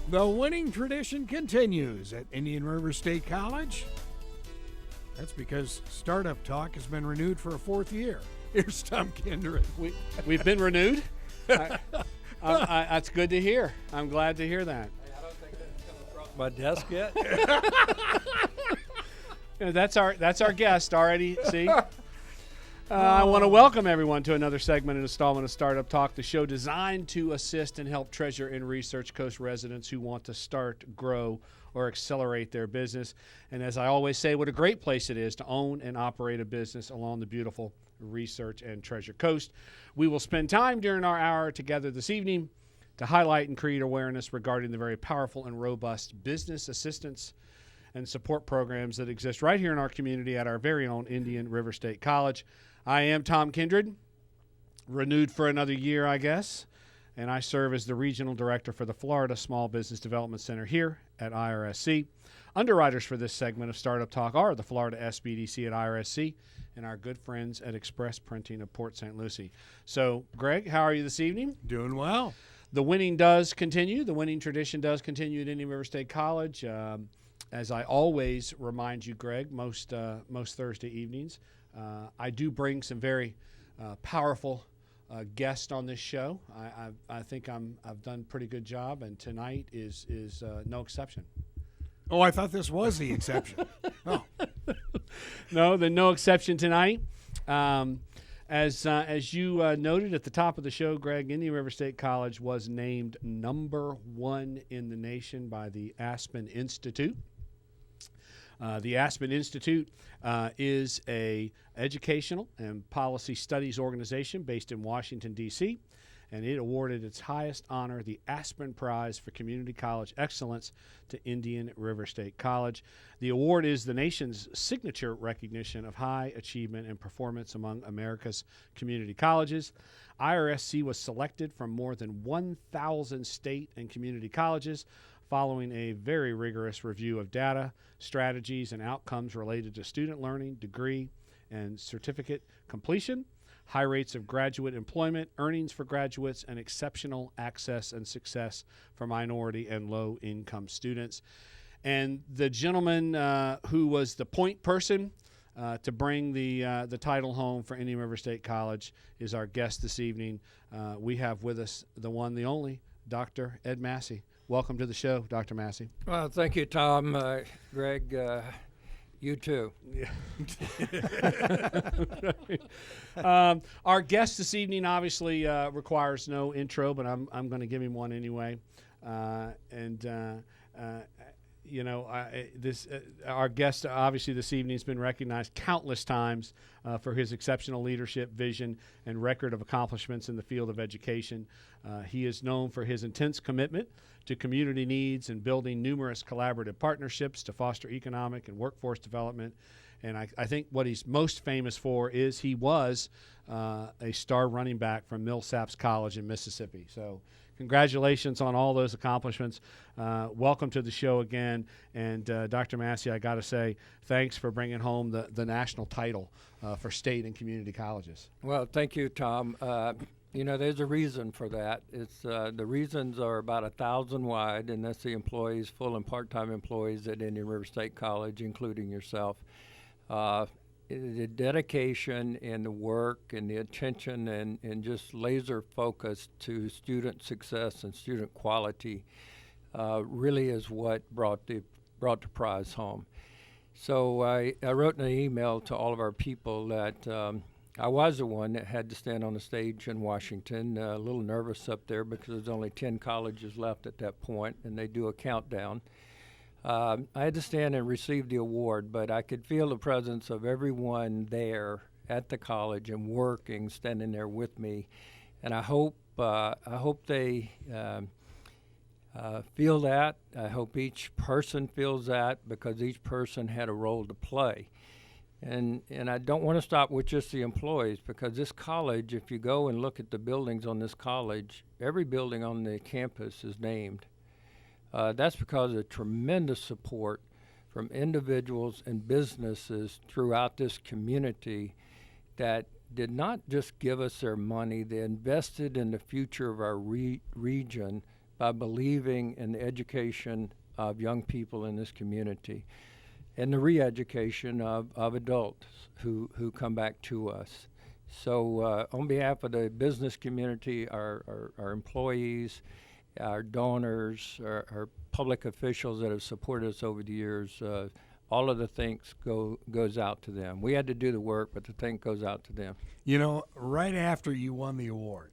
The winning tradition continues at Indian River State College. That's because Startup Talk has been renewed for a fourth year. Here's Tom Kindred. We've been renewed? That's good to hear. I'm glad to hear that. Hey, I don't think that's come across my desk yet. That's our guest already, see? I want to welcome everyone to another segment and installment of Startup Talk, the show designed to assist and help Treasure and Research Coast residents who want to start, grow, or accelerate their business. And as I always say, what a great place it is to own and operate a business along the beautiful Research and Treasure Coast. We will spend time during our hour together this evening to highlight and create awareness regarding the very powerful and robust business assistance and support programs that exist right here in our community at our very own Indian River State College. I am Tom Kindred, renewed for another year, I guess, and I serve as the Regional Director for the Florida Small Business Development Center here at IRSC. Underwriters for this segment of Startup Talk are the Florida SBDC at IRSC and our good friends at Express Printing of Port St. Lucie. So, Greg, how are you this evening? Doing well. The winning does continue. The winning tradition does continue at Indian River State College. As I always remind you, Greg, most Thursday evenings, I do bring some very powerful guests on this show. I think I've done a pretty good job, and tonight is no exception. Oh, I thought this was the exception. Oh. No, no exception tonight. As you noted at the top of the show, Greg, Indian River State College was named #1 in the nation by the Aspen Institute. The Aspen Institute is a educational and policy studies organization based in Washington, D.C., and it awarded its highest honor, the Aspen Prize for Community College Excellence, to Indian River State College. The award is the nation's signature recognition of high achievement and performance among America's community colleges. IRSC was selected from more than 1,000 state and community colleges following a very rigorous review of data, strategies, and outcomes related to student learning, degree, and certificate completion, high rates of graduate employment, earnings for graduates, and exceptional access and success for minority and low-income students. And the gentleman who was the point person to bring the title home for Indian River State College is our guest this evening. We have with us the one, the only, Dr. Ed Massey. Welcome to the show, Dr. Massey. Well, thank you, Tom. Greg, you too. Yeah. Our guest this evening obviously requires no intro, but I'm going to give him one anyway. Our guest obviously this evening has been recognized countless times for his exceptional leadership, vision, and record of accomplishments in the field of education. He is known for his intense commitment to community needs and building numerous collaborative partnerships to foster economic and workforce development. And I think what he's most famous for is he was a star running back from Millsaps College in Mississippi. So congratulations on all those accomplishments. Welcome to the show again. And Dr. Massey, I got to say, thanks for bringing home the national title for state and community colleges. Well, thank you, Tom. There's a reason for that. It's the reasons are about 1,000 wide, and that's the employees, full and part-time employees at Indian River State College, including yourself. The dedication and the work and the attention and just laser focus to student success and student quality really is what brought the prize home. So I wrote in an email to all of our people that I was the one that had to stand on the stage in Washington, a little nervous up there because there's only 10 colleges left at that point, and they do a countdown. I had to stand and receive the award, but I could feel the presence of everyone there at the college and working, standing there with me, and I hope they feel that. I hope each person feels that, because each person had a role to play. And I don't want to stop with just the employees, because this college, if you go and look at the buildings on this college, every building on the campus is named. That's because of tremendous support from individuals and businesses throughout this community that did not just give us their money, they invested in the future of our region by believing in the education of young people in this community and the re-education of adults who come back to us. So on behalf of the business community, our employees, our donors, our public officials that have supported us over the years, all of the thanks goes out to them. We had to do the work, but the thank goes out to them. You know, right after you won the award,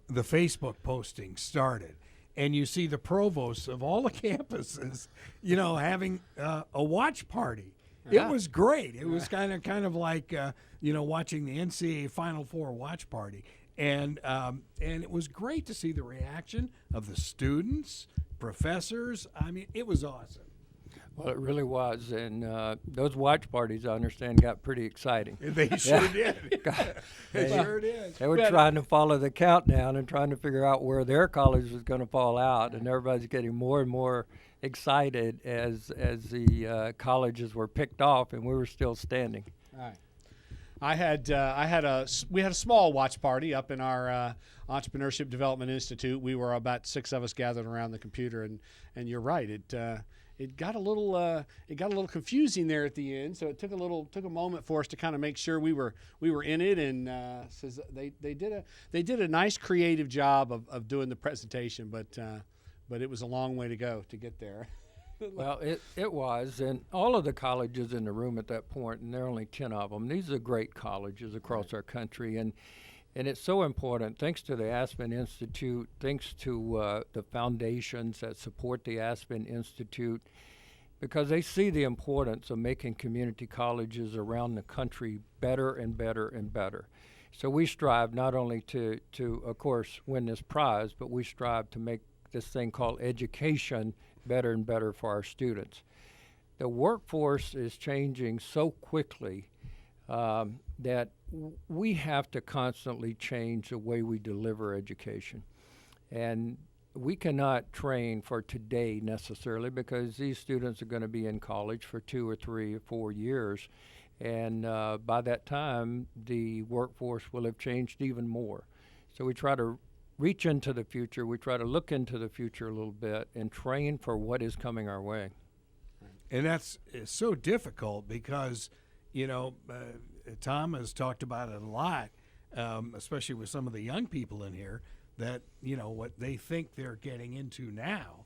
the Facebook posting started, and you see the provosts of all the campuses, you know, having a watch party. Yeah. It was great. It was kind of like you know, watching the NCAA Final Four watch party, and it was great to see the reaction of the students, professors. I mean, it was awesome. Well, it really was, and those watch parties, I understand, got pretty exciting. They sure did. They sure did. They were trying to follow the countdown and trying to figure out where their college was going to fall out, and everybody's getting more and more excited as the colleges were picked off, and we were still standing. All right. We had a small watch party up in our Entrepreneurship Development Institute. We were about 6 of us gathered around the computer, and you're right. It got a little confusing there at the end. So it took a moment for us to kind of make sure we were in it. And says they did a nice creative job of doing the presentation, but it was a long way to go to get there. Well, it was, and all of the colleges in the room at that point, and there are only 10 of them, these are great colleges across our country, and it's so important, thanks to the Aspen Institute, thanks to the foundations that support the Aspen Institute, because they see the importance of making community colleges around the country better and better and better. So we strive not only to of course, win this prize, but we strive to make this thing called education better and better for our students. The workforce is changing so quickly that we have to constantly change the way we deliver education. And we cannot train for today necessarily, because these students are going to be in college for 2 or 3 or 4 years. And by that time, the workforce will have changed even more. So we try to reach into the future. We try to look into the future a little bit and train for what is coming our way. And that's so difficult because, you know, Tom has talked about it a lot, especially with some of the young people in here, that, you know, what they think they're getting into now,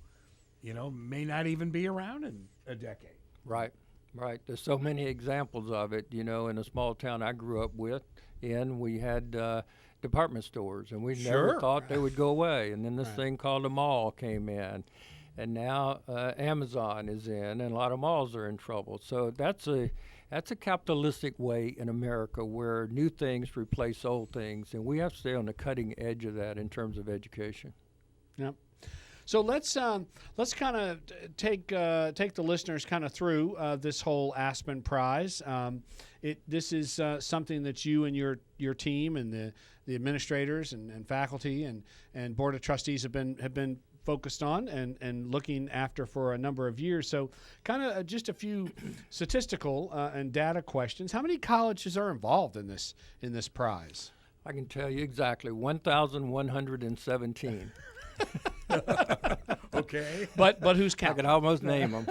you know, may not even be around in a decade. Right. There's so many examples of it. You know, in a small town I grew up in, we had department stores, and we never thought they would go away. And then this thing called a mall came in, and now Amazon is in, and a lot of malls are in trouble. So that's a capitalistic way in America where new things replace old things, and we have to stay on the cutting edge of that in terms of education. Yep. So let's kind of take the listeners kind of through this whole Aspen Prize. This is something that you and your team and the administrators and faculty and board of trustees have been focused on and looking after for a number of years. So kind of just a few statistical and data questions. How many colleges are involved in this prize? I can tell you exactly, 1,117. Okay. But who's counting? I can almost name them.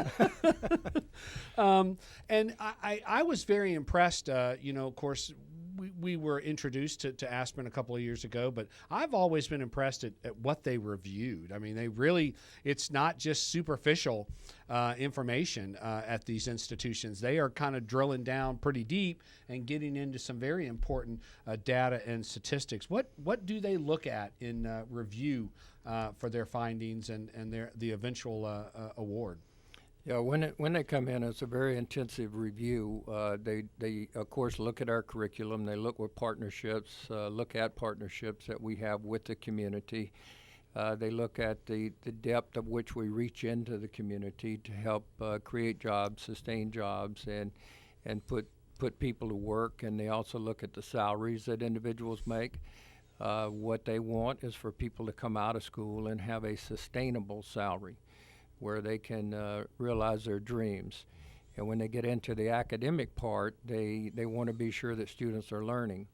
And I was very impressed. You know, of course, we were introduced to Aspen a couple of years ago, but I've always been impressed at what they reviewed. I mean, it's not just superficial information at these institutions. They are kind of drilling down pretty deep and getting into some very important data and statistics. What do they look at in review for their findings and the eventual award? Yeah, when they come in, it's a very intensive review. They of course look at our curriculum. They look at partnerships that we have with the community. They look at the depth of which we reach into the community to help create jobs, sustain jobs, and put people to work. And they also look at the salaries that individuals make. What they want is for people to come out of school and have a sustainable salary, where they can realize their dreams. And when they get into the academic part, they want to be sure that students are learning.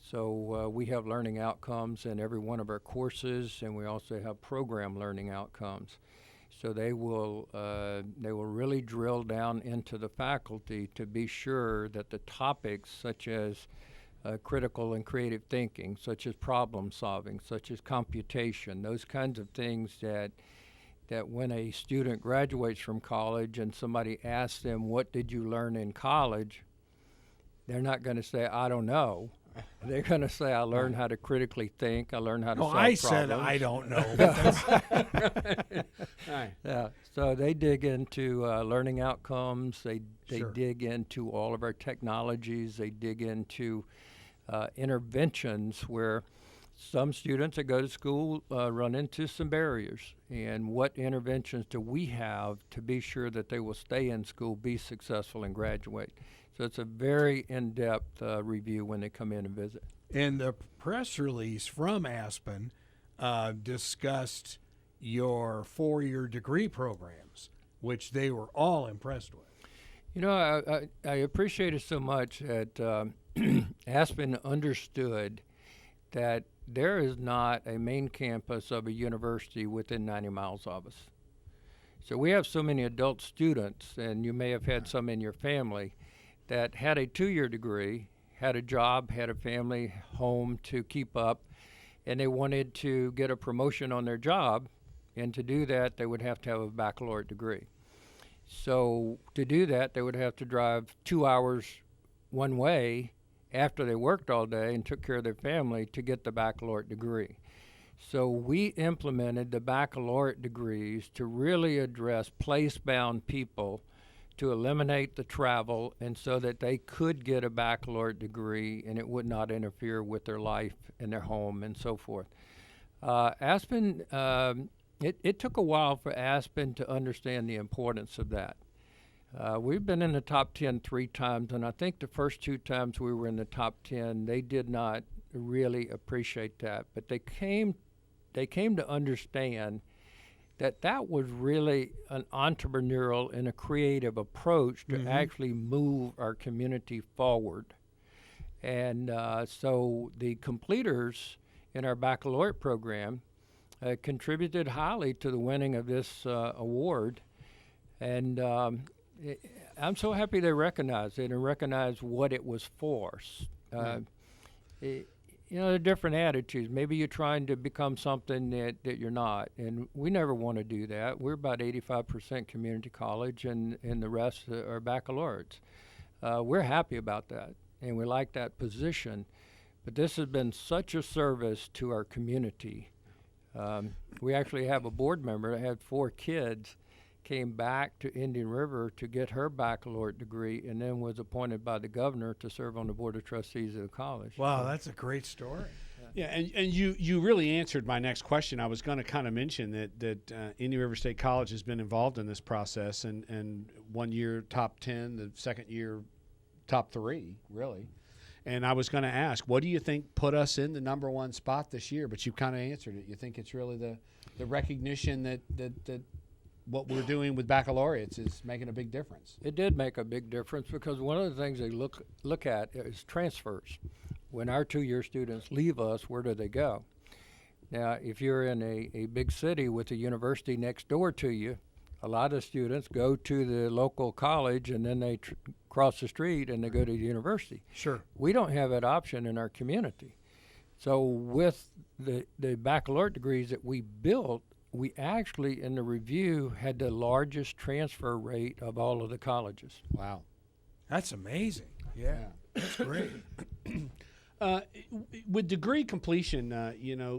So we have learning outcomes in every one of our courses, and we also have program learning outcomes. So they will really drill down into the faculty to be sure that the topics such as critical and creative thinking, such as problem solving, such as computation, those kinds of things that when a student graduates from college and somebody asks them, what did you learn in college? They're not going to say, I don't know. They're going to say, I learned how to critically think. I learned how to solve problems. Said, I don't know. Right. Yeah. So they dig into learning outcomes. They Sure. dig into all of our technologies. They dig into interventions where some students that go to school run into some barriers. And what interventions do we have to be sure that they will stay in school, be successful, and graduate? So it's a very in-depth review when they come in and visit. And the press release from Aspen discussed your 4-year degree programs, which they were all impressed with. You know, I appreciate it so much that Aspen understood that there is not a main campus of a university within 90 miles of us. So we have so many adult students, and you may have had some in your family, that had a 2-year degree, had a job, had a family, home to keep up, and they wanted to get a promotion on their job, and to do that, they would have to have a baccalaureate degree. So to do that, they would have to drive 2 hours one way after they worked all day and took care of their family to get the baccalaureate degree. So we implemented the baccalaureate degrees to really address place-bound people, to eliminate the travel, and so that they could get a baccalaureate degree and it would not interfere with their life and their home and so forth. Aspen, it took a while for Aspen to understand the importance of that. We've been in the top 10 3 times, and I think the first 2 times we were in the top 10, they did not really appreciate that. But they came to understand that was really an entrepreneurial and a creative approach to actually move our community forward. And so the completers in our baccalaureate program contributed highly to the winning of this award. And I'm so happy they recognized it and recognized what it was for. You know, there are different attitudes. Maybe you're trying to become something that you're not, and we never want to do that. We're about 85% community college, and the rest are baccalaureates. We're happy about that, and we like that position. But this has been such a service to our community. We actually have a board member that had 4 kids, came back to Indian River to get her baccalaureate degree, and then was appointed by the governor to serve on the board of trustees of the college. Wow, that's a great story. Yeah, and you really answered my next question. I was going to kind of mention that Indian River State College has been involved in this process, and 1 year top 10, the second year top 3, really. And I was going to ask, what do you think put us in the number 1 spot this year? But you kind of answered it. You think it's really the recognition that what we're doing with baccalaureates is making a big difference. It did make a big difference because one of the things they look at is transfers. When our 2-year students leave us, where do they go? Now, if you're in a big city with a university next door to you, a lot of students go to the local college and then they cross the street and they go to the university. Sure. We don't have that option in our community. So with the baccalaureate degrees that we built, we actually, in the review, had the largest transfer rate of all of the colleges. Wow. That's amazing. Yeah. That's great. With degree completion,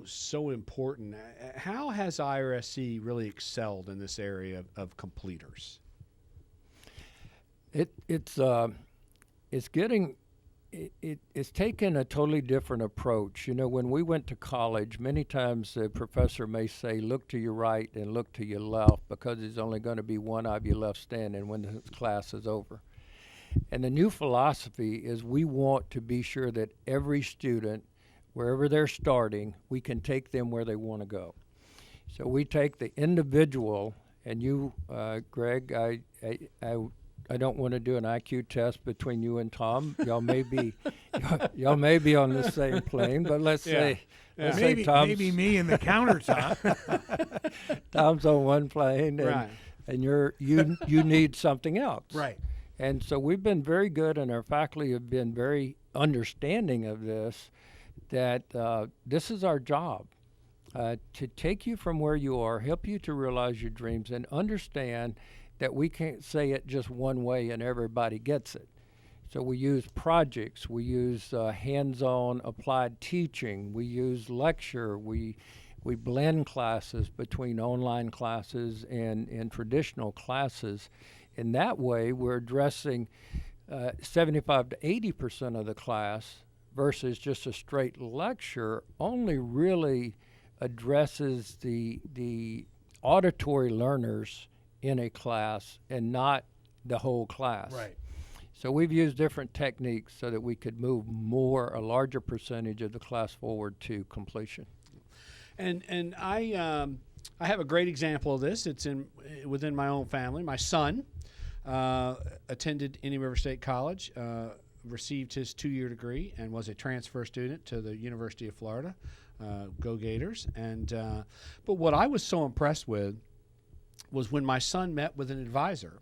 so important, how has IRSC really excelled in this area of completers? It's taken a totally different approach. You know, when we went to college, many times the professor may say, look to your right and look to your left, because there's only going to be one of you left standing when the class is over. And the new philosophy is we want to be sure that every student, wherever they're starting, we can take them where they want to go. So we take the individual, and you, Greg, don't want to do an IQ test between you and Tom. Y'all may be y'all may be on the same plane, but let's say Maybe me and the countertop. Tom's on one plane, and, Right. and you need something else. Right. And so we've been very good, and our faculty have been very understanding of this, that this is our job, to take you from where you are, help you to realize your dreams, and understand that we can't say it just one way and everybody gets it. So we use projects, we use hands-on applied teaching, we use lecture, we blend classes between online classes and traditional classes. In that way, we're addressing 75 to 80% of the class versus just a straight lecture only really addresses the auditory learners in a class and not the whole class. Right. So we've used different techniques so that we could move a larger percentage of the class forward to completion. And I have a great example of this. It's within my own family. My son attended Indian River State College, received his 2-year degree, and was a transfer student to the University of Florida. Go Gators! But what I was so impressed with was when my son met with an advisor.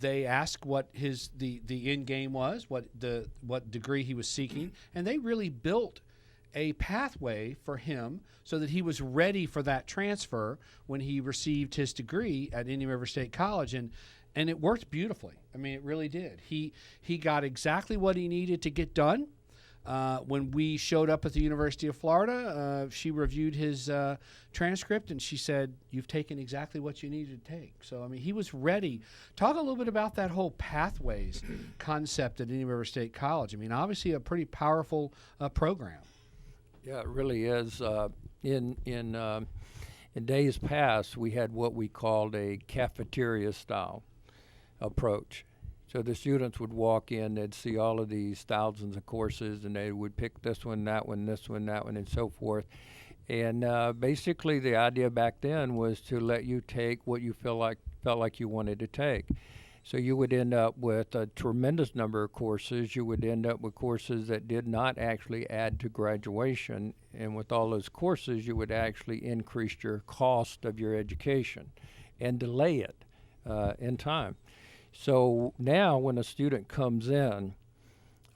They asked what the end game was, what degree he was seeking, and they really built a pathway for him so that he was ready for that transfer when he received his degree at Indian River State College, and it worked beautifully. I mean, it really did. He got exactly what he needed to get done. When we showed up at the University of Florida, she reviewed his transcript, and she said, "You've taken exactly what you needed to take." So, I mean, he was ready. Talk a little bit about that whole pathways concept at Indian River State College. I mean, obviously a pretty powerful program. Yeah, it really is. In days past, we had what we called a cafeteria-style approach. So the students would walk in, they'd see all of these thousands of courses, and they would pick this one, that one, this one, that one, and so forth. And basically the idea back then was to let you take what you felt like you wanted to take. So you would end up with a tremendous number of courses. You would end up with courses that did not actually add to graduation. And with all those courses, you would actually increase your cost of your education and delay it in time. So now when a student comes in,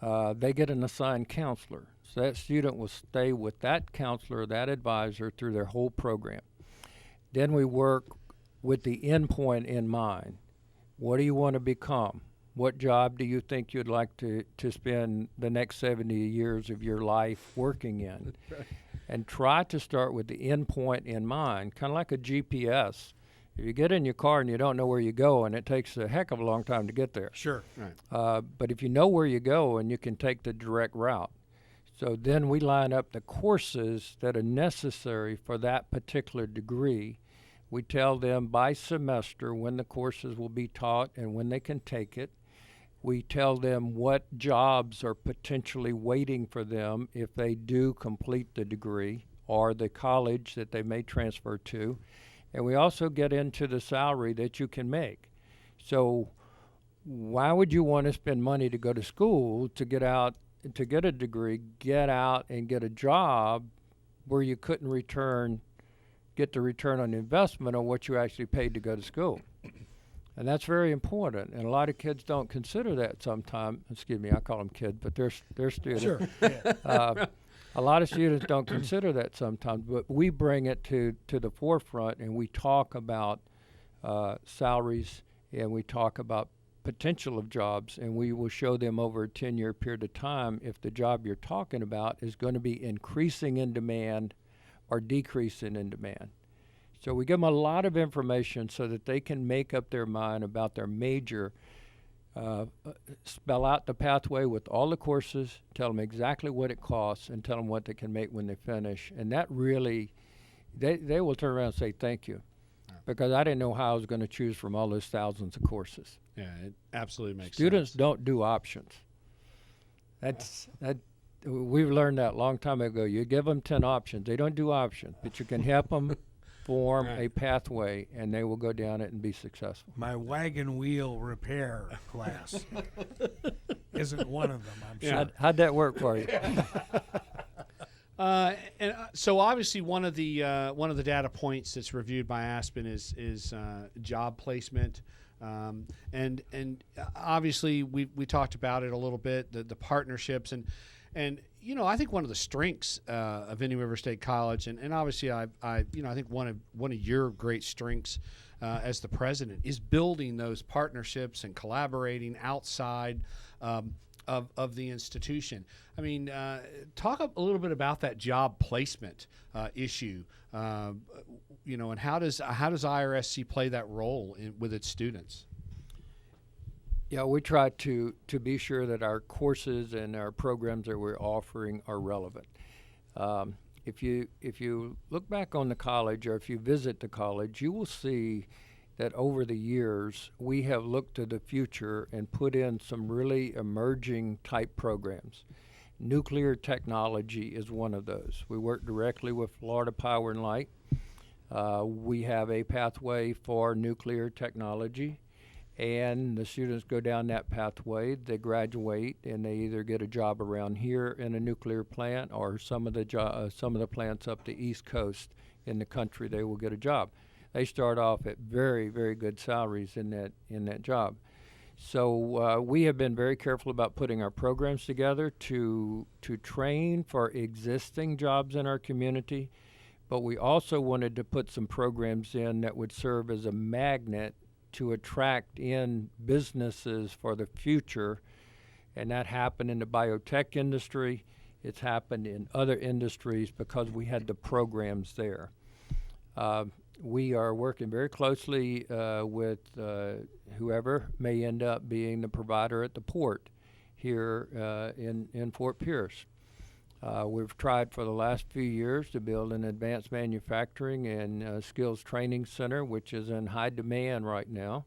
they get an assigned counselor. So that student will stay with that counselor, that advisor, through their whole program. Then we work with the end point in mind. What do you want to become? What job do you think you'd like to spend the next 70 years of your life working in? And try to start with the end point in mind, kind of like a GPS. If you get in your car and you don't know where you go, and it takes a heck of a long time to get there. Sure. Right. But if you know where you go and you can take the direct route. So then we line up the courses that are necessary for that particular degree. We tell them by semester when the courses will be taught and when they can take it. We tell them what jobs are potentially waiting for them if they do complete the degree or the college that they may transfer to. And we also get into the salary that you can make. So why would you want to spend money to go to school to get out, to get a degree, get out and get a job where you couldn't get the return on investment on what you actually paid to go to school? And that's very important. And a lot of kids don't consider that sometimes. Excuse me, I call them kids, but they're students. Sure. Yeah. A lot of students don't consider that sometimes, but we bring it to the forefront, and we talk about salaries, and we talk about potential of jobs, and we will show them over a 10-year period of time if the job you're talking about is going to be increasing in demand or decreasing in demand. So we give them a lot of information so that they can make up their mind about their major, spell out the pathway with all the courses, tell them exactly what it costs, and tell them what they can make when they finish. And that really, they will turn around and say thank you, because I didn't know how I was going to choose from all those thousands of courses. Yeah, it absolutely makes sense. Students don't do options. We've learned that a long time ago. You give them 10 options. They don't do options, but you can help them form Right. a pathway, and they will go down it and be successful. My wagon wheel repair class isn't one of them, I'm sure. Yeah. How'd that work for you? So obviously one of the data points that's reviewed by Aspen is job placement, and obviously we talked about it a little bit, the partnerships and I think one of the strengths of Indian River State College, and obviously I think one of your great strengths as the president is building those partnerships and collaborating outside of the institution. I mean, talk a little bit about that job placement issue, and how does IRSC play that role with its students? Yeah, we try to be sure that our courses and our programs that we're offering are relevant. If you look back on the college, or if you visit the college, you will see that over the years we have looked to the future and put in some really emerging type programs. Nuclear technology is one of those. We work directly with Florida Power and Light. We have a pathway for nuclear technology, and the students go down that pathway. They graduate, and they either get a job around here in a nuclear plant, or some of the plants up the East Coast in the country. They will get a job. They start off at very, very good salaries in that job. So we have been very careful about putting our programs together to train for existing jobs in our community, but we also wanted to put some programs in that would serve as a magnet to attract in businesses for the future, and that happened in the biotech industry. It's happened in other industries because we had the programs there. We are working very closely with whoever may end up being the provider at the port here in Fort Pierce. We've tried for the last few years to build an advanced manufacturing and skills training center, which is in high demand right now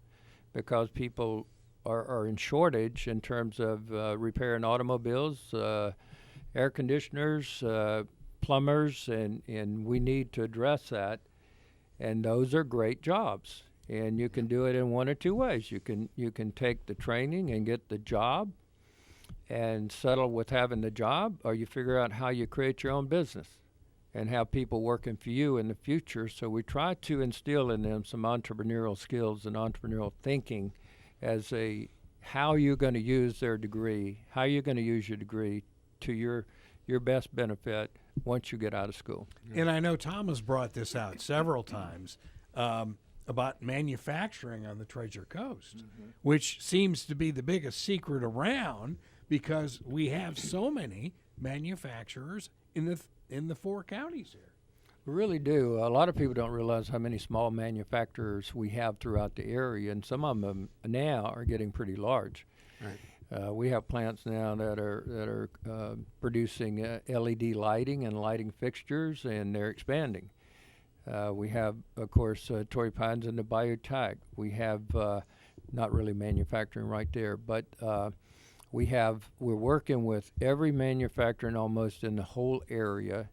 because people are in shortage in terms of repairing automobiles, air conditioners, plumbers, and we need to address that. And those are great jobs, and you can do it in one or two ways. You can take the training and get the job and settle with having the job, or you figure out how you create your own business and have people working for you in the future. So we try to instill in them some entrepreneurial skills and entrepreneurial thinking as how you're going to use their degree, how you're going to use your degree to your best benefit once you get out of school. And I know Tom has brought this out several times about manufacturing on the Treasure Coast, which seems to be the biggest secret around because we have so many manufacturers in the four counties here. We really do. A lot of people don't realize how many small manufacturers we have throughout the area, and some of them now are getting pretty large. Right. We have plants now that are producing LED lighting and lighting fixtures, and they're expanding. We have, of course, Torrey Pines in the biotech. We have not really manufacturing right there, but we're working with every manufacturer almost in the whole area,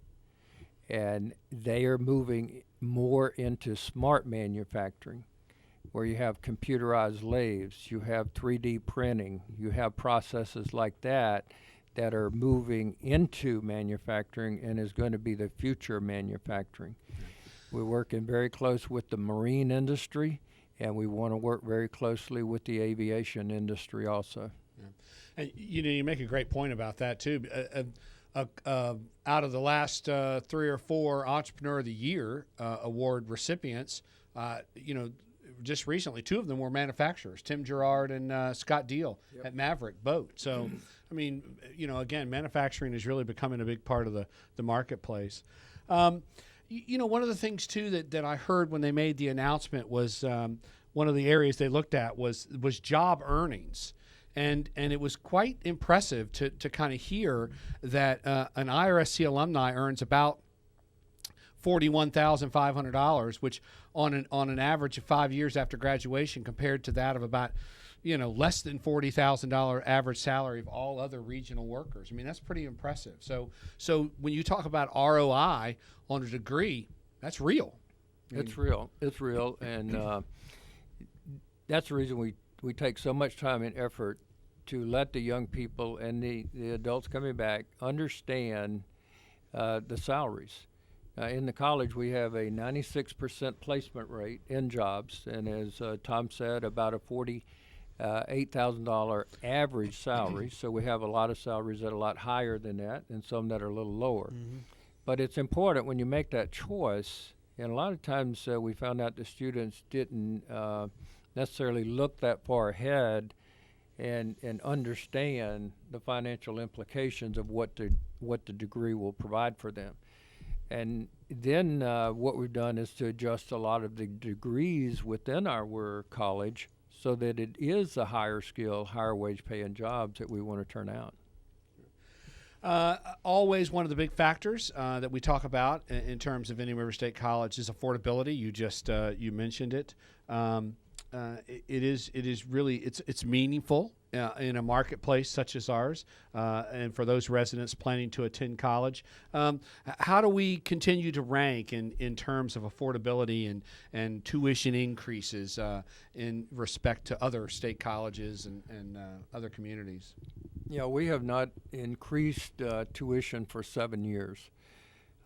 and they are moving more into smart manufacturing, where you have computerized lathes, you have 3D printing, you have processes like that are moving into manufacturing and is going to be the future manufacturing. We're working very close with the marine industry, and we want to work very closely with the aviation industry also. Yeah. And you make a great point about that too. Out of the last 3 or 4 Entrepreneur of the Year award recipients, just recently 2 of them were manufacturers, Tim Gerard and Scott Deal at Maverick Boat. So, I mean, again, manufacturing is really becoming a big part of the marketplace. One of the things too that I heard when they made the announcement was one of the areas they looked at was job earnings. And it was quite impressive to kind of hear that an IRSC alumni earns about $41,500, which on an average of 5 years after graduation, compared to that of about less than $40,000 average salary of all other regional workers. I mean, that's pretty impressive. So when you talk about ROI on a degree, that's real. It's real. It's real, and that's the reason we take so much time and effort to let the young people and the adults coming back understand the salaries. In the college, we have a 96% placement rate in jobs, and as Tom said, about a $48,000 average salary. So we have a lot of salaries that are a lot higher than that, and some that are a little lower. But it's important when you make that choice. And a lot of times we found out the students didn't necessarily look that far ahead and understand the financial implications of what the degree will provide for them. And then what we've done is to adjust a lot of the degrees within our college so that it is a higher skill, higher wage paying jobs that we want to turn out. Always one of the big factors that we talk about in terms of Indian River State College is affordability. You just you mentioned it. It is really it's meaningful in a marketplace such as ours, and for those residents planning to attend college. How do we continue to rank in terms of affordability and tuition increases in respect to other state colleges and other communities? Yeah, we have not increased tuition for 7 years.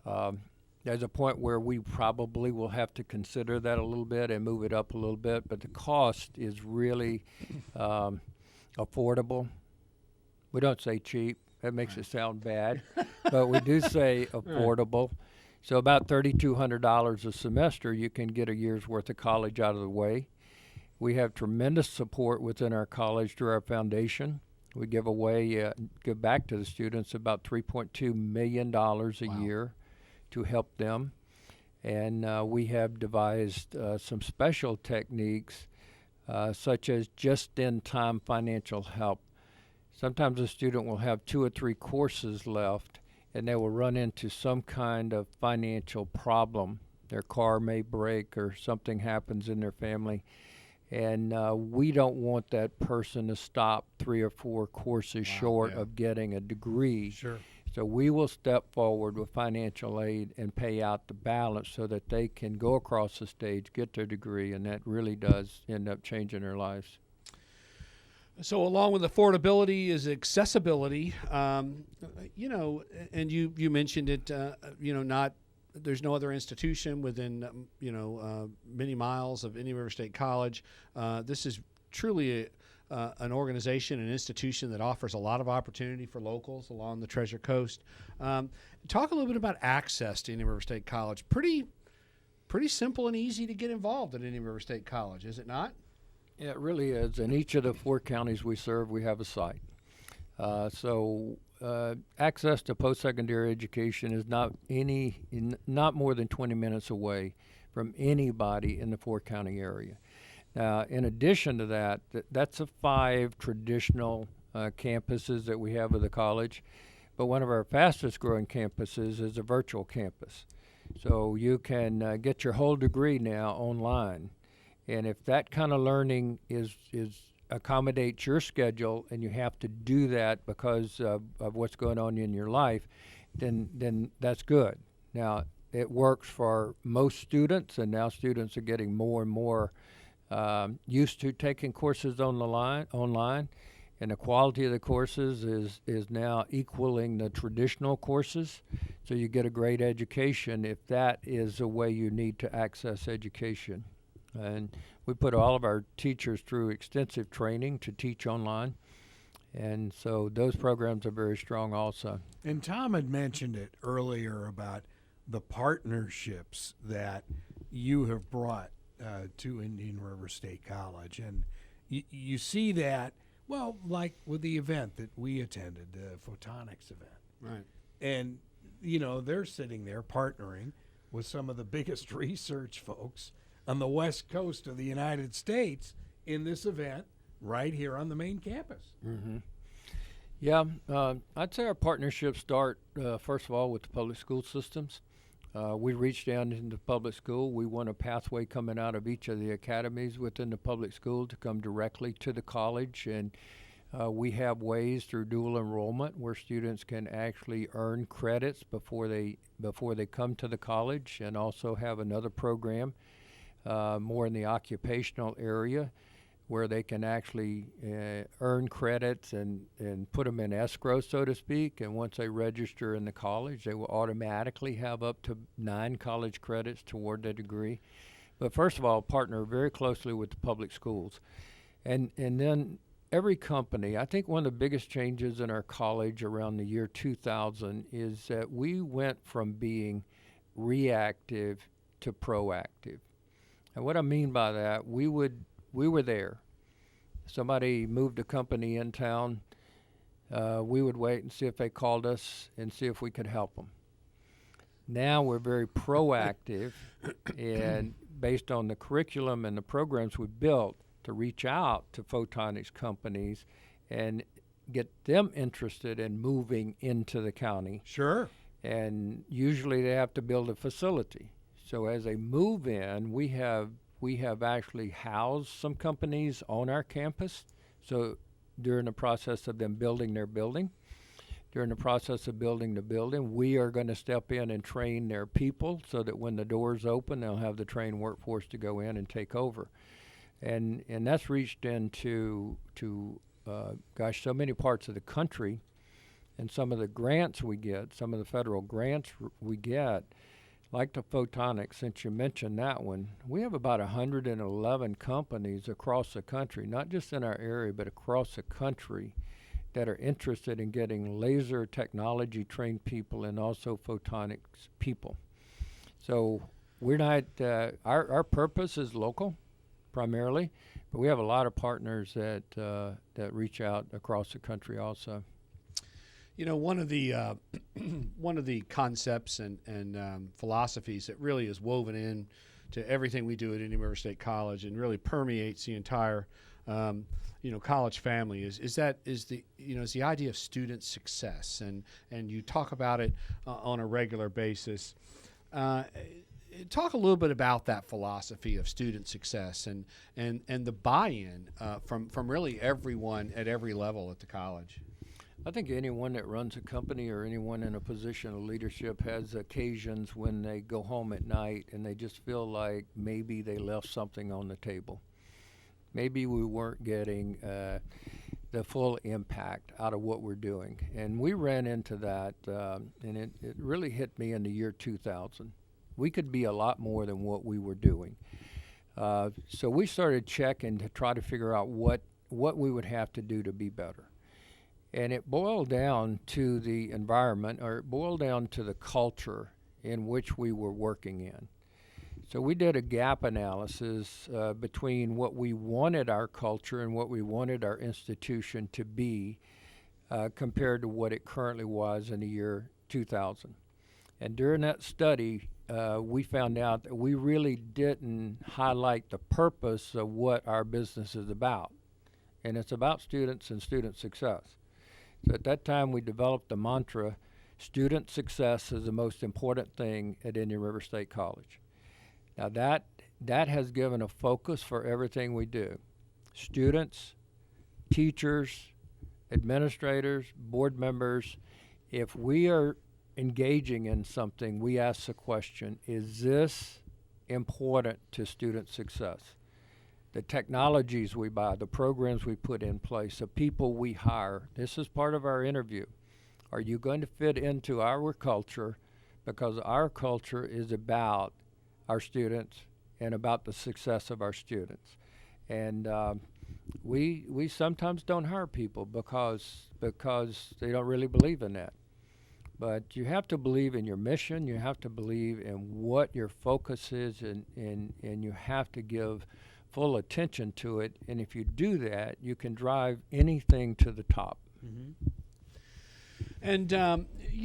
There's a point where we probably will have to consider that a little bit and move it up a little bit, but the cost is really affordable. We don't say cheap. That makes it sound bad, but we do say affordable. So about $3,200 a semester, you can get a year's worth of college out of the way. We have tremendous support within our college through our foundation. We give back to the students about $3.2 million a year to help them. And we have devised some special techniques such as just-in-time financial help. Sometimes a student will have 2 or 3 courses left, and they will run into some kind of financial problem. Their car may break or something happens in their family. And we don't want that person to stop 3 or 4 courses short of getting a degree. Sure. So we will step forward with financial aid and pay out the balance so that they can go across the stage, get their degree, and that really does end up changing their lives. So along with affordability is accessibility. And you mentioned it, there's no other institution within, many miles of Indian River State College. This is truly an organization, an institution that offers a lot of opportunity for locals along the Treasure Coast. Talk a little bit about access to Indian River State College. Pretty simple and easy to get involved at Indian River State College, is it not? Yeah, it really is. In each of the 4 counties we serve, we have a site. Access to post-secondary education is not more than 20 minutes away from anybody in the 4-county area. Now, in addition to that, that's the 5 traditional campuses that we have at the college. But one of our fastest growing campuses is a virtual campus. So you can get your whole degree now online. And if that kind of learning accommodates your schedule and you have to do that because of what's going on in your life, then that's good. Now, it works for most students, and now students are getting more and more used to taking courses online, and the quality of the courses is now equaling the traditional courses. So you get a great education if that is a way you need to access education. And we put all of our teachers through extensive training to teach online. And so those programs are very strong also. And Tom had mentioned it earlier about the partnerships that you have brought to Indian River State College. And you see that, well, like with the event that we attended, the photonics event. Right. And, they're sitting there partnering with some of the biggest research folks on the west coast of the United States in this event right here on the main campus. Mm-hmm. Yeah, I'd say our partnerships start, first of all, with the public school systems. We reach down into public school. We want a pathway coming out of each of the academies within the public school to come directly to the college. And We have ways through dual enrollment where students can actually earn credits before they come to the college, and also have another program more in the occupational area where they can actually earn credits and put them in escrow, so to speak. And once they register in the college, they will automatically have up to 9 college credits toward their degree. But first of all, partner very closely with the public schools. And then every company, I think one of the biggest changes in our college around the year 2000 is that we went from being reactive to proactive. And what I mean by that, we were there. Somebody moved a company in town. We would wait and see if they called us and see if we could help them. Now we're very proactive, and based on the curriculum and the programs we built, to reach out to photonics companies and get them interested in moving into the county. Sure. And usually they have to build a facility. So as they move in, we have actually housed some companies on our campus. So during the process of them building their building, during the process of building the building, we are going to step in and train their people so that when the doors open, they'll have the trained workforce to go in and take over. And that's reached into so many parts of the country, and some of the grants we get, some of the federal grants we get, like the photonics, since you mentioned that one, we have about 111 companies across the country, not just in our area, but across the country, that are interested in getting laser technology trained people and also photonics people. So we're not, our purpose is local primarily, but we have a lot of partners that reach out across the country also. You know, one of the concepts and philosophies that really is woven in to everything we do at Indian River State College and really permeates the entire college family is the idea of student success, and you talk about it on a regular basis. Talk a little bit about that philosophy of student success and the buy-in from really everyone at every level at the college. I think anyone that runs a company or anyone in a position of leadership has occasions when they go home at night and they just feel like maybe they left something on the table. Maybe we weren't getting the full impact out of what we're doing. And we ran into that, and it really hit me in the year 2000. We could be a lot more than what we were doing. So we started checking to try to figure out what we would have to do to be better. And it boiled down to the environment, or it boiled down to the culture in which we were working in. So we did a gap analysis between what we wanted our culture and what we wanted our institution to be compared to what it currently was in the year 2000. And during that study, we found out that we really didn't highlight the purpose of what our business is about. And it's about students and student success. So at that time, we developed the mantra, student success is the most important thing at Indian River State College. Now that has given a focus for everything we do. Students, teachers, administrators, board members, if we are engaging in something, we ask the question, is this important to student success? The technologies we buy, the programs we put in place, the people we hire, this is part of our interview. Are you going to fit into our culture? Because our culture is about our students and about the success of our students. And we sometimes don't hire people because they don't really believe in that. But you have to believe in your mission, you have to believe in what your focus is, and you have to give full attention to it, and if you do that, you can drive anything to the top. Mm-hmm. And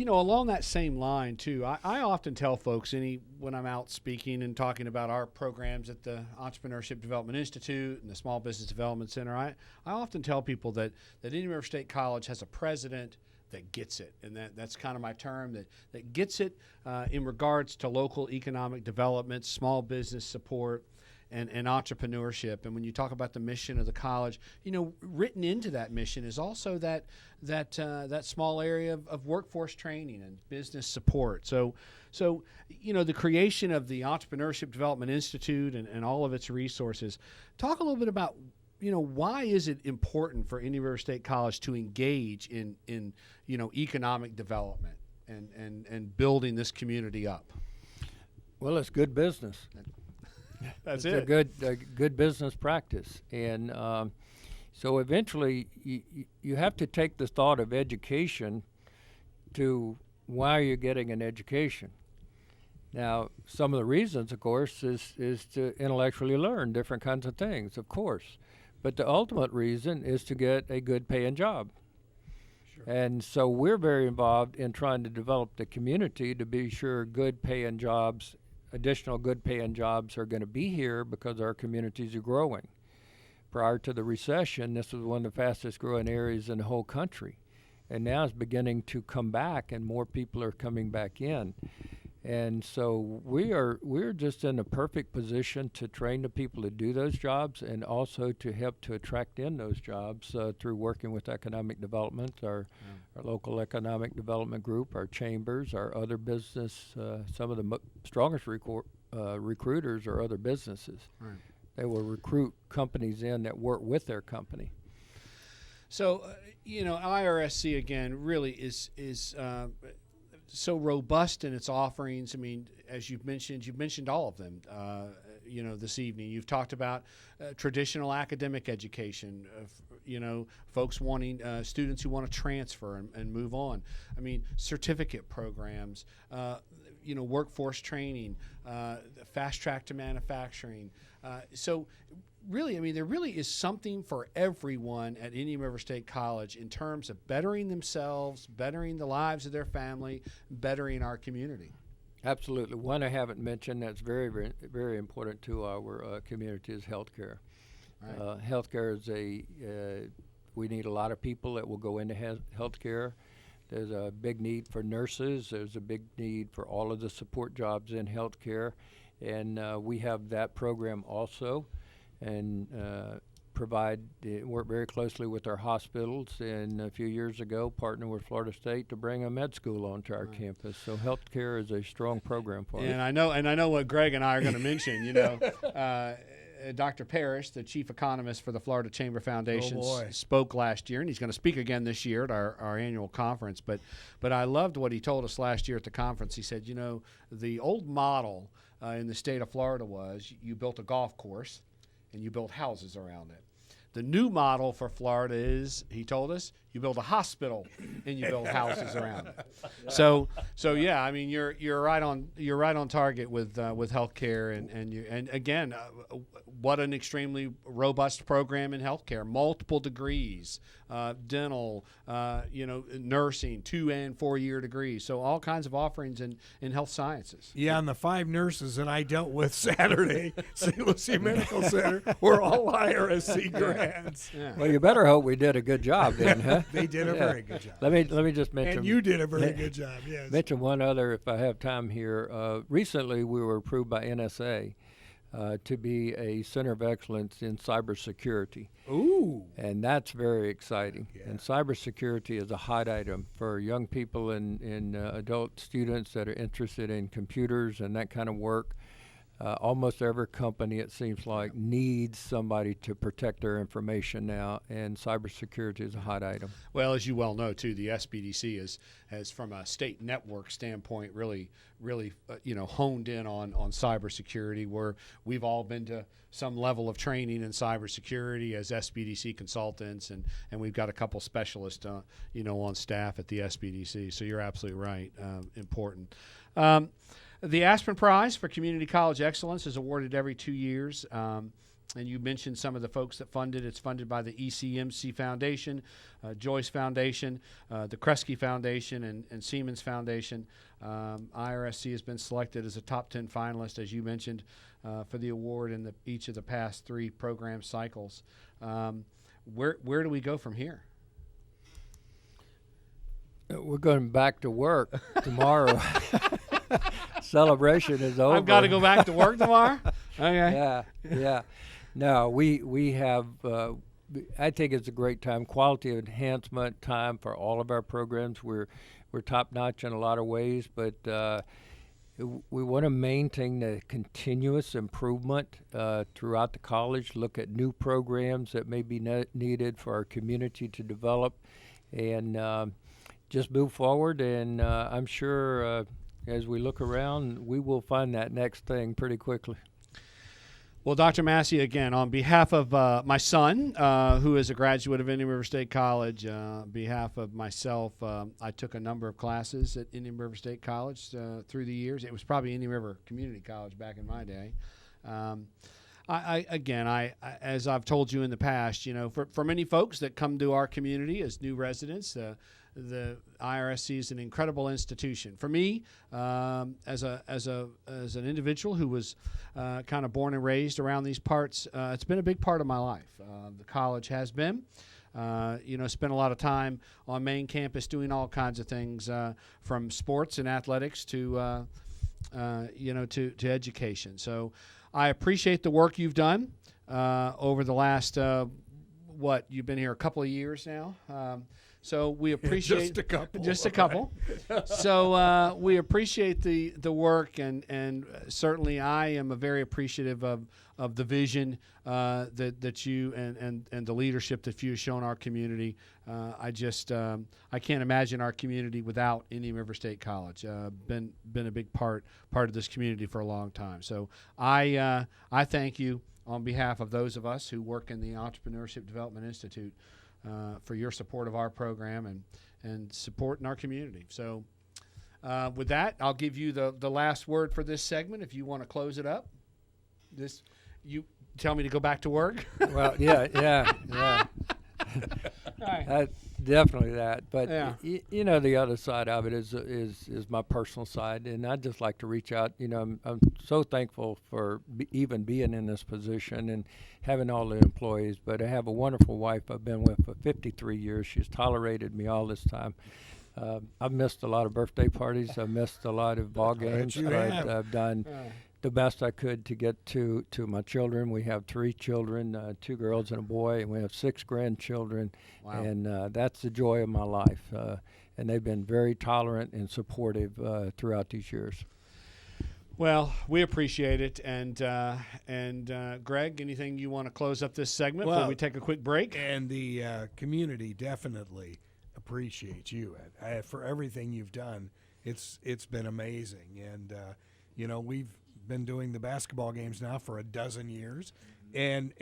along that same line too, I often tell folks when I'm out speaking and talking about our programs at the Entrepreneurship Development Institute and the Small Business Development Center, I often tell people that Indian River State College has a president that gets it, and that's kind of my term, that gets it in regards to local economic development, small business support. and entrepreneurship. And when you talk about the mission of the college, written into that mission is also that small area of workforce training and business support. So the creation of the Entrepreneurship Development Institute and all of its resources. Talk a little bit about why is it important for Indian River State College to engage in economic development and building this community up? Well, it's good business. That's it's a good business practice. And so eventually you have to take the thought of education to why you're getting an education. Now, some of the reasons, of course, is to intellectually learn different kinds of things, of course. But the ultimate reason is to get a good paying job. Sure. And so we're very involved in trying to develop the community to be sure good paying jobs, additional good paying jobs are going to be here because our communities are growing. Prior to the recession, this was one of the fastest growing areas in the whole country. And now it's beginning to come back and more people are coming back in. And so we're just in a perfect position to train the people to do those jobs and also to help to attract in those jobs through working with economic development, our local economic development group, our chambers, our other business. Some of the strongest recruiters are other businesses. Right. They will recruit companies in that work with their company. So, IRSC again really is so robust in its offerings. I mean, as you've mentioned all of them, this evening. You've talked about traditional academic education, folks wanting, students who want to transfer and move on. I mean, certificate programs, workforce training, fast track to manufacturing. So really, I mean, there really is something for everyone at Indian River State College in terms of bettering themselves, bettering the lives of their family, bettering our community. Absolutely. One I haven't mentioned that's very, very, very important to our community is healthcare. Right. Healthcare is we need a lot of people that will go into healthcare. There's a big need for nurses. There's a big need for all of the support jobs in healthcare. And we have that program also. And work very closely with our hospitals, and a few years ago partnered with Florida State to bring a med school onto our campus. So healthcare is a strong program for us. And I know what Greg and I are going to mention. Dr. Parrish, the chief economist for the Florida Chamber Foundation, spoke last year, and he's going to speak again this year at our annual conference. But I loved what he told us last year at the conference. He said, the old model in the state of Florida was you built a golf course and you build houses around it. The new model for Florida is, he told us, you build a hospital and you build houses around it. So yeah, I mean you're right on target with healthcare and again, what an extremely robust program in healthcare. Multiple degrees, dental, nursing, 2 and 4 year degrees. So all kinds of offerings in health sciences. Yeah, and the 5 nurses that I dealt with Saturday, St. Lucie Medical Center, were all IRSC grads. Yeah. Well, you better hope we did a good job then, huh? They did a very good job. Let me just mention. And you did a very good job, yes. Mention one other, if I have time here. Recently, we were approved by NSA to be a center of excellence in cybersecurity. Ooh. And that's very exciting. Yeah. And cybersecurity is a hot item for young people and adult students that are interested in computers and that kind of work. Almost every company, it seems like, needs somebody to protect their information now, and cybersecurity is a hot item. Well, as you well know, too, the SBDC has from a state network standpoint, really, honed in on cybersecurity, where we've all been to some level of training in cybersecurity as SBDC consultants, and we've got a couple specialists, on staff at the SBDC. So you're absolutely right. Important. The Aspen Prize for Community College Excellence is awarded every 2 years. And you mentioned some of the folks that fund it. It's funded by the ECMC Foundation, Joyce Foundation, the Kresge Foundation, and Siemens Foundation. IRSC has been selected as a top 10 finalist, as you mentioned, for the award in each of the past 3 program cycles. Where do we go from here? We're going back to work tomorrow. Celebration is over. I've got to go back to work tomorrow? Okay. Yeah. No, we have. I think it's a great time, quality enhancement time for all of our programs. We're top notch in a lot of ways, but we want to maintain the continuous improvement throughout the college. Look at new programs that may be needed for our community to develop, and just move forward. And I'm sure as we look around, we will find that next thing pretty quickly. Well, Dr. Massey, again, on behalf of my son, who is a graduate of Indian River State College, on behalf of myself, I took a number of classes at Indian River State College through the years. It was probably Indian River Community College back in my day. I as I've told you in the past, you know, for many folks that come to our community as new residents, the IRSC is an incredible institution. For me, as an individual who was kind of born and raised around these parts, it's been a big part of my life. The college has been. Spent a lot of time on main campus doing all kinds of things, from sports and athletics to education. So I appreciate the work you've done over the last, you've been here a couple of years now. So we appreciate just a couple. So we appreciate the work, and certainly I am very appreciative of the vision that you and the leadership that you've shown our community. I can't imagine our community without Indian River State College. Been a big part of this community for a long time. So I thank you on behalf of those of us who work in the Entrepreneurship Development Institute. For your support of our program and support in our community. So with that, I'll give you the last word for this segment if you want to close it up. You tell me to go back to work? Well, yeah. Right. Definitely that. But, yeah. The other side of it is my personal side. And I'd just like to reach out. I'm so thankful for even being in this position and having all the employees. But I have a wonderful wife I've been with for 53 years. She's tolerated me all this time. I've missed a lot of birthday parties. I've missed a lot of ball games. But I've done the best I could to get to my children. We have 3 children, 2 girls and a boy, and we have 6 grandchildren. Wow. And that's the joy of my life. And they've been very tolerant and supportive throughout these years. Well, we appreciate it. And Greg, anything you want to close up this segment before we take a quick break? And the community definitely appreciates you for everything you've done. It's been amazing. And, we've been doing the basketball games now for 12 years. And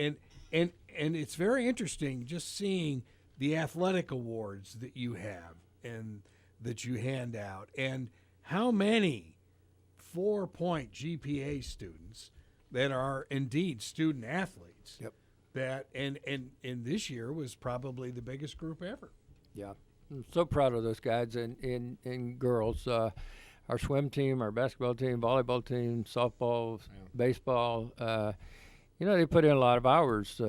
it's very interesting just seeing the athletic awards that you have and that you hand out, and how many 4-point GPA students that are indeed student athletes. Yep. That and this year was probably the biggest group ever. Yeah. I'm so proud of those guys and girls. Our swim team, our basketball team, volleyball team, softball, baseball, they put in a lot of hours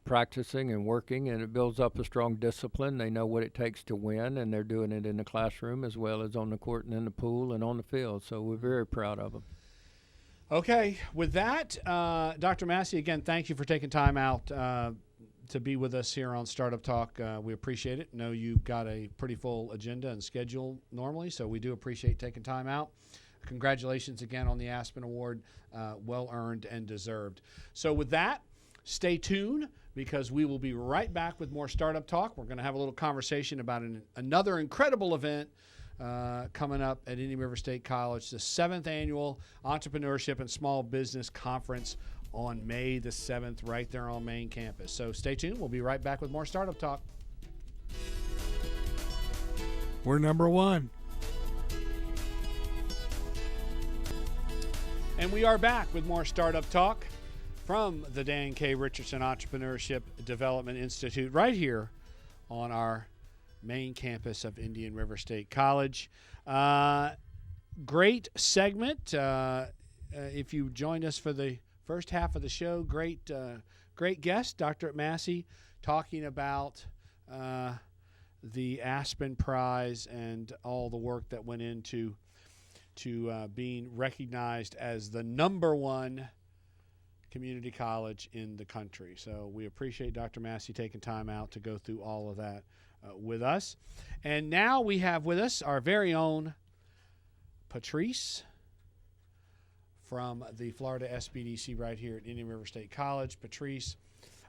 practicing and working, and it builds up a strong discipline. They know what it takes to win, and they're doing it in the classroom as well as on the court and in the pool and on the field. So we're very proud of them. Okay. With that, Dr. Massey, again, thank you for taking time out to be with us here on Startup Talk. We appreciate it. Know you've got a pretty full agenda and schedule normally, so we do appreciate taking time out. Congratulations again on the Aspen Award. Well earned and deserved. So with that, stay tuned, because we will be right back with more Startup Talk. We're going to have a little conversation about another incredible event coming up at Indian River State College, the 7th Annual Entrepreneurship and Small Business Conference on May the 7th, right there on main campus. So stay tuned. We'll be right back with more Startup Talk. We're number 1. And we are back with more Startup Talk from the Dan K. Richardson Entrepreneurship Development Institute right here on our main campus of Indian River State College. Great segment. If you joined us for the first half of the show, great guest, Dr. Massey, talking about the Aspen Prize and all the work that went into being recognized as the number 1 community college in the country. So we appreciate Dr. Massey taking time out to go through all of that with us. And now we have with us our very own Patrice from the Florida SBDC right here at Indian River State College. Patrice,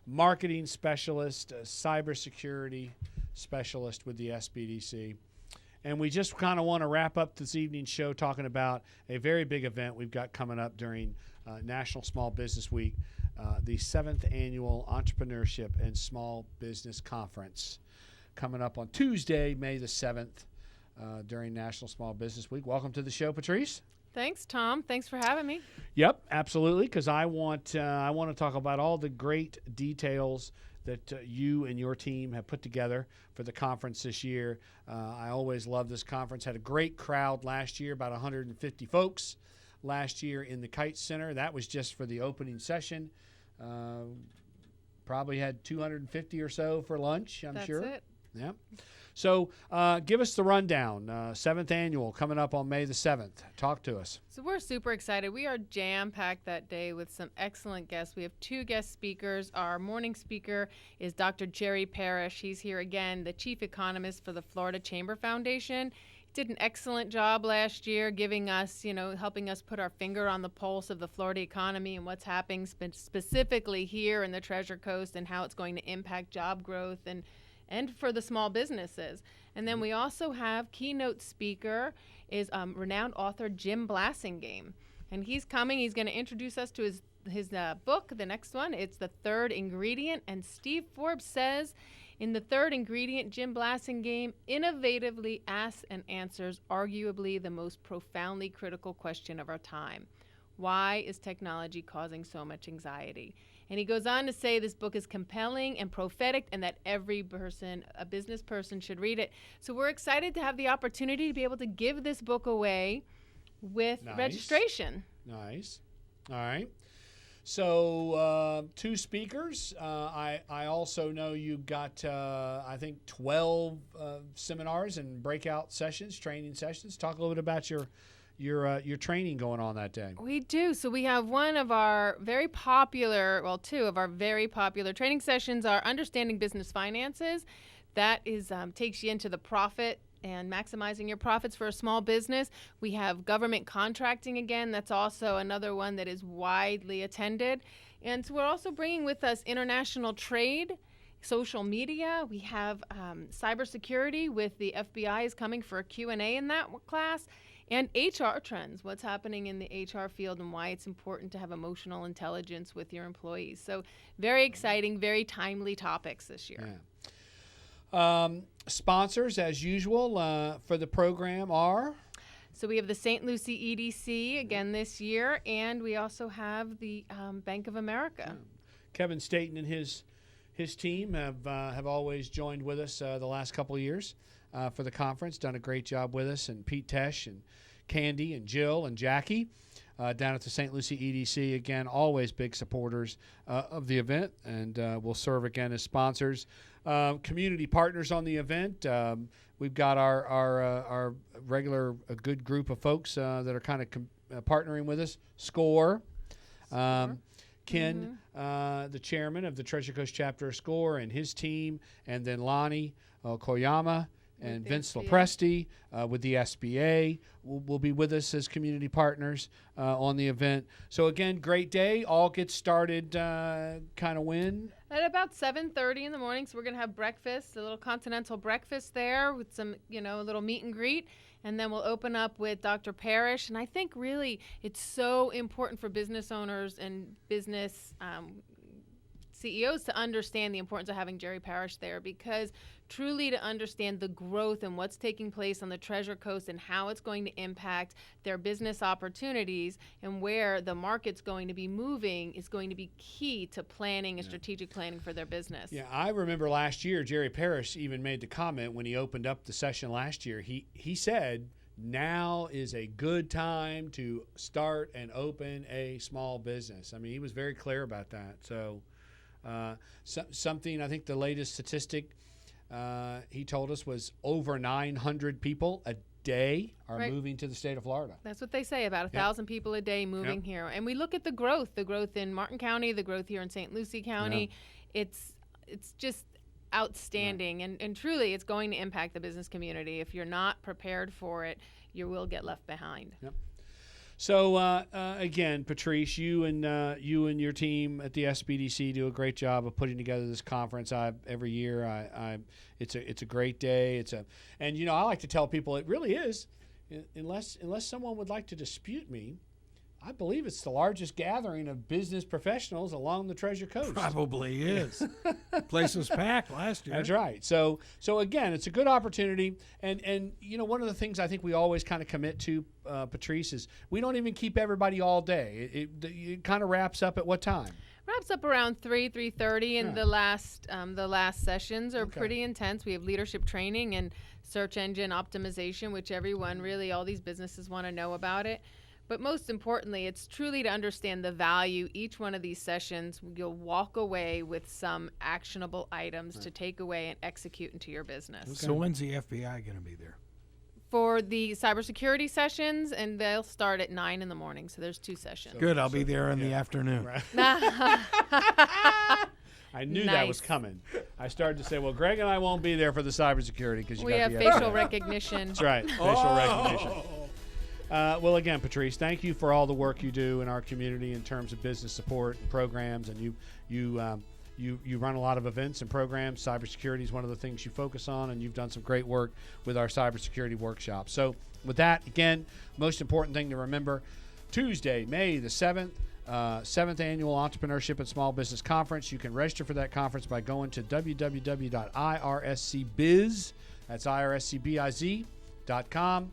marketing specialist, cybersecurity specialist with the SBDC. And we just kind of want to wrap up this evening's show talking about a very big event we've got coming up during National Small Business Week, the 7th Annual Entrepreneurship and Small Business Conference, coming up on Tuesday, May the 7th, during National Small Business Week. Welcome to the show, Patrice. Thanks, Tom. Thanks for having me. Yep, absolutely, because I want to talk about all the great details that you and your team have put together for the conference this year. I always love this conference. Had a great crowd last year, about 150 folks last year in the Kite Center. That was just for the opening session. Probably had 250 or so for lunch, I'm sure. That's it. Yeah. So give us the rundown. 7th Annual coming up on May the 7th. Talk to us. So we're super excited. We are jam-packed that day with some excellent guests. We have 2 guest speakers. Our morning speaker is Dr. Jerry Parrish. He's here again, the chief economist for the Florida Chamber Foundation. He did an excellent job last year giving us, helping us put our finger on the pulse of the Florida economy and what's happening specifically here in the Treasure Coast and how it's going to impact job growth and for the small businesses. And then we also have keynote speaker is renowned author Jim Blasingame. And he's coming. He's going to introduce us to his book, the next one. It's The Third Ingredient. And Steve Forbes says, in The Third Ingredient, Jim Blasingame innovatively asks and answers arguably the most profoundly critical question of our time. Why is technology causing so much anxiety? And he goes on to say this book is compelling and prophetic and that every person, a business person, should read it. So we're excited to have the opportunity to be able to give this book away with registration. Nice. All right. So 2 speakers. I also know you've got, I think, 12 seminars and breakout sessions, training sessions. Talk a little bit about your training going on that day. We do. So we have one of our very popular, 2 of our very popular training sessions are Understanding Business Finances. That is takes you into the profit and maximizing your profits for a small business. We have government contracting again. That's also another one that is widely attended. And so we're also bringing with us international trade, social media. We have cybersecurity with the FBI is coming for a Q&A in that class. And HR trends, what's happening in the HR field and why it's important to have emotional intelligence with your employees. So very exciting, very timely topics this year. Yeah. Sponsors, as usual, for the program are? So we have the St. Lucie EDC again this year, and we also have the Bank of America. Yeah. Kevin Staten and his team have always joined with us the last couple of years. For the conference, done a great job with us, and Pete Tesh and Candy and Jill and Jackie down at the St. Lucie EDC. Again, always big supporters of the event, and will serve again as sponsors. Community partners on the event. We've got our regular good group of folks that are kind of partnering with us. SCORE. Ken, the chairman of the Treasure Coast chapter of SCORE, and his team, and then Lonnie Koyama and Vince Lopresti with the SBA will be with us as community partners on the event. So again, great day. All gets started kind of when? At about 7:30 in the morning. So we're going to have breakfast, a little continental breakfast there with some, a little meet and greet. And then we'll open up with Dr. Parrish. And I think really it's so important for business owners and business CEOs to understand the importance of having Jerry Parrish there, because truly to understand the growth and what's taking place on the Treasure Coast and how it's going to impact their business opportunities and where the market's going to be moving is going to be key to planning and strategic planning for their business. Yeah, I remember last year Jerry Parrish even made the comment when he opened up the session last year. He said, now is a good time to start and open a small business. I mean, he was very clear about that. So something, I think the latest statistic he told us was over 900 people a day are Right. moving to the state of Florida. That's what they say, about 1,000 people a day moving here. And we look at the growth in Martin County, the growth here in St. Lucie County. It's just outstanding. And truly, it's going to impact the business community. If you're not prepared for it, you will get left behind. Yep. So again, Patrice, you and your team at the SBDC do a great job of putting together this conference. Every year, it's a great day. And I like to tell people it really is, unless someone would like to dispute me, I believe it's the largest gathering of business professionals along the Treasure Coast. Probably is. Place was packed last year. That's right. So again, it's a good opportunity, and one of the things I think we always kind of commit to, Patrice, is we don't even keep everybody all day. It kind of wraps up at what time? Wraps up around 3:30, and the last sessions are pretty intense. We have leadership training and search engine optimization, which everyone really, all these businesses want to know about it. But most importantly, it's truly to understand the value. Each one of these sessions, you'll walk away with some actionable items to take away and execute into your business. So when's the FBI going to be there? For the cybersecurity sessions, and they'll start at 9 in the morning. So there's 2 sessions. Good, I'll be there in the afternoon. Right. I knew that was coming. I started to say, well, Greg and I won't be there for the cybersecurity because we have facial recognition. That's right, facial recognition. Well, again, Patrice, thank you for all the work you do in our community in terms of business support and programs, and you run a lot of events and programs. Cybersecurity is one of the things you focus on, and you've done some great work with our cybersecurity workshop. So with that, again, most important thing to remember, Tuesday, May the 7th, 7th Annual Entrepreneurship and Small Business Conference. You can register for that conference by going to www.irscbiz, that's IRSCBIZ.com,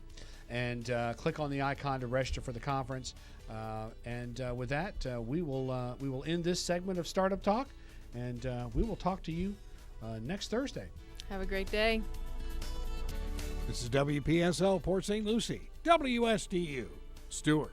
and click on the icon to register for the conference. With that, we will end this segment of Startup Talk, and we will talk to you next Thursday. Have a great day. This is WPSL Port St. Lucie, WSDU, Stewart.